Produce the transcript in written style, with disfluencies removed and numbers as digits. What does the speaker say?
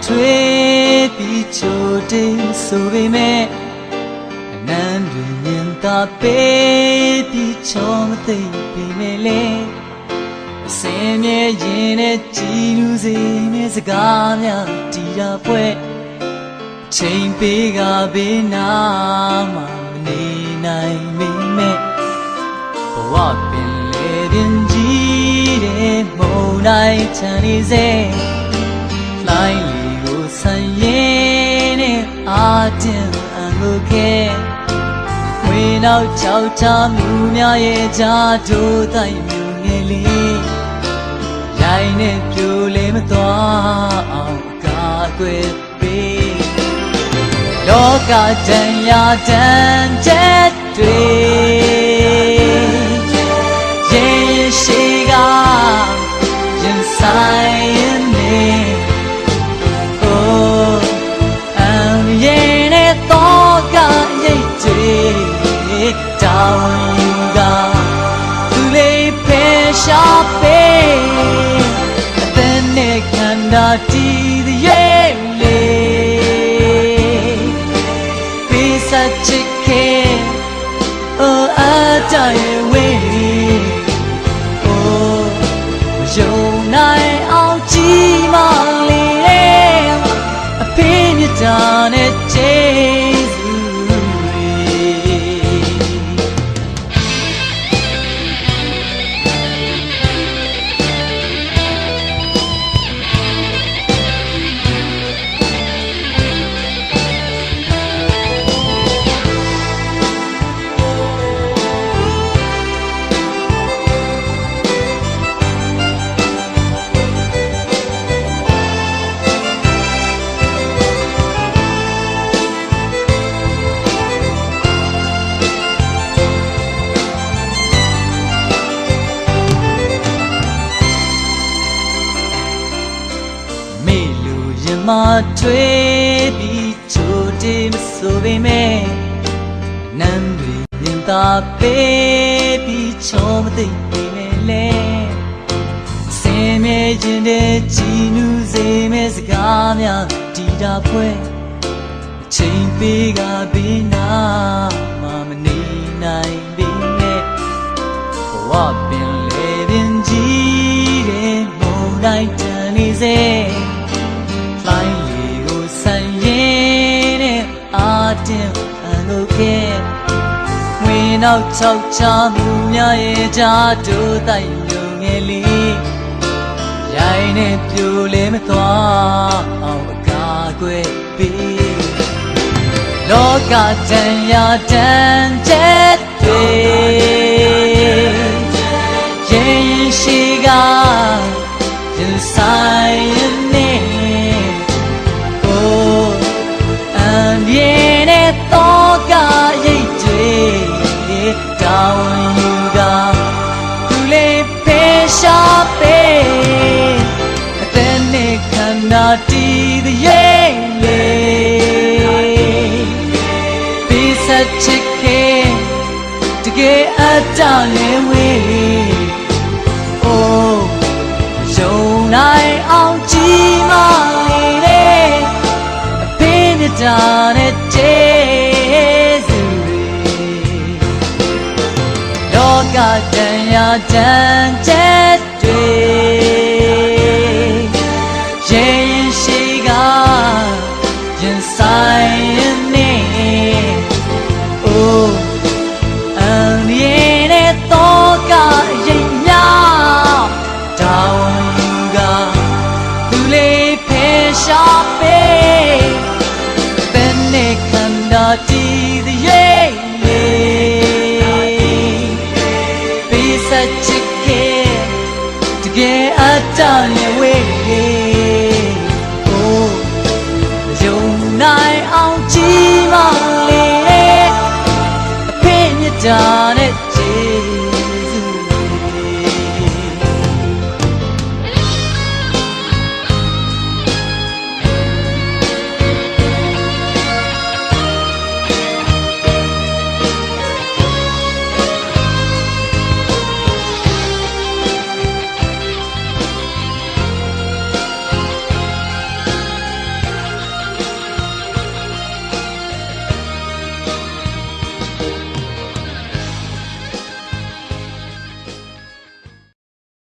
ထွေးပြီးချိုတင်ဆိုပေမဲ့အနံတွင်မြင်သာပေးပြီးချောမသိပေမဲ့လေအစင်းမြဲရင်နဲ့ကြည်လူစေနဲ့စကားများတီတာဖွဲ့ချိန်ပေးကဘေးနာမှမနေနိုင်မိမဲ့ဘဝပင်လေရင်ကြီးတဲ့မုန်တိုင်းချမ်းနေစေလိုင်းလီကိုဆန်ရင်နဲ့အာတင်အန်ကိုခဲဝေနောက်ချောက်ချမှုများရဲ့ကြားတို့တိုင်းမျိုးငယ်လေးရိုင်းနဲ့ပြိုလဲမသွားအောင်ကာကွယ်ပေးလောကတန်ရာတန်ချက်တွေရင်ရှိကရင်ဆိုင်နေအန်ရင်နဲ့တော့ကရိတ်တွေတောင်းယူကသူလေးဖေရှားပေးအသက်နဲ့ခန္ဓာတည်ရဲ့လေပေးစချစ်ခင်အကြရဲ့ဝေးယုံနိုင်အောင်ကြည်မလေးအဖေမြတ်တာနဲ့ကျေးဇူးမထွေးပြီးချိုတင်မဆိုပေမဲ့နမ်းတွေမြင်သာပေးပြီးချောမသိပေမဲ့လေစင်မြဲခြင်းတဲ့ကြည်နူးစေမဲ့စကားများတီတာဖွဲ့အချိန်ပေးကဘေးနာမှမနေနိုင်ပေမဲ့ဘဝပင်လေပင်ကြီးတဲ့မုန်တိုင်းတန်နေစေလိုင်းလီကိုဆန်ရင်နဲ့အာတင်အန်ကိုခဲဝေနောက်ချောက်ချမှုများရဲ့ကြားတို့တိုက်မျိုးငယ်လေးရိုင်းနဲ့ပြိုလဲမသွားအောင်အကာအကွယ်ပေးလောကတန်ရာတန်ချက်တွေရင်ရှိကရင်ဆိုင်နေတော့ကရိတ်တွေတောင်းယူကသူလေးဖေရှားပေးအသက်နဲ့ခန္ဓာတည်ရဲ့လေပေးစချစ်ခင်တကယ်အတလည်းဝေးအိုးယုံနိုင်အောင်ကြည်မလေးတဲ့အဖေမြတ်တာနဲ့ကျေးဇူးလောကတန်ရာတန်ချက်တွေရင်ရှိကရင်ဆိုင်နေအိုးအန်ရင်နဲ့တော့ကရိတ်များတောင်းယူကသူလေးဖေရှားပေးခန္ဓာတည်ရဲ့လေပေးစချစ်ခင်တကယ်အတလည်းဝေးအိုးယုံနိုင်အောင်ကြည်မလေးအဖေမြတ်တာ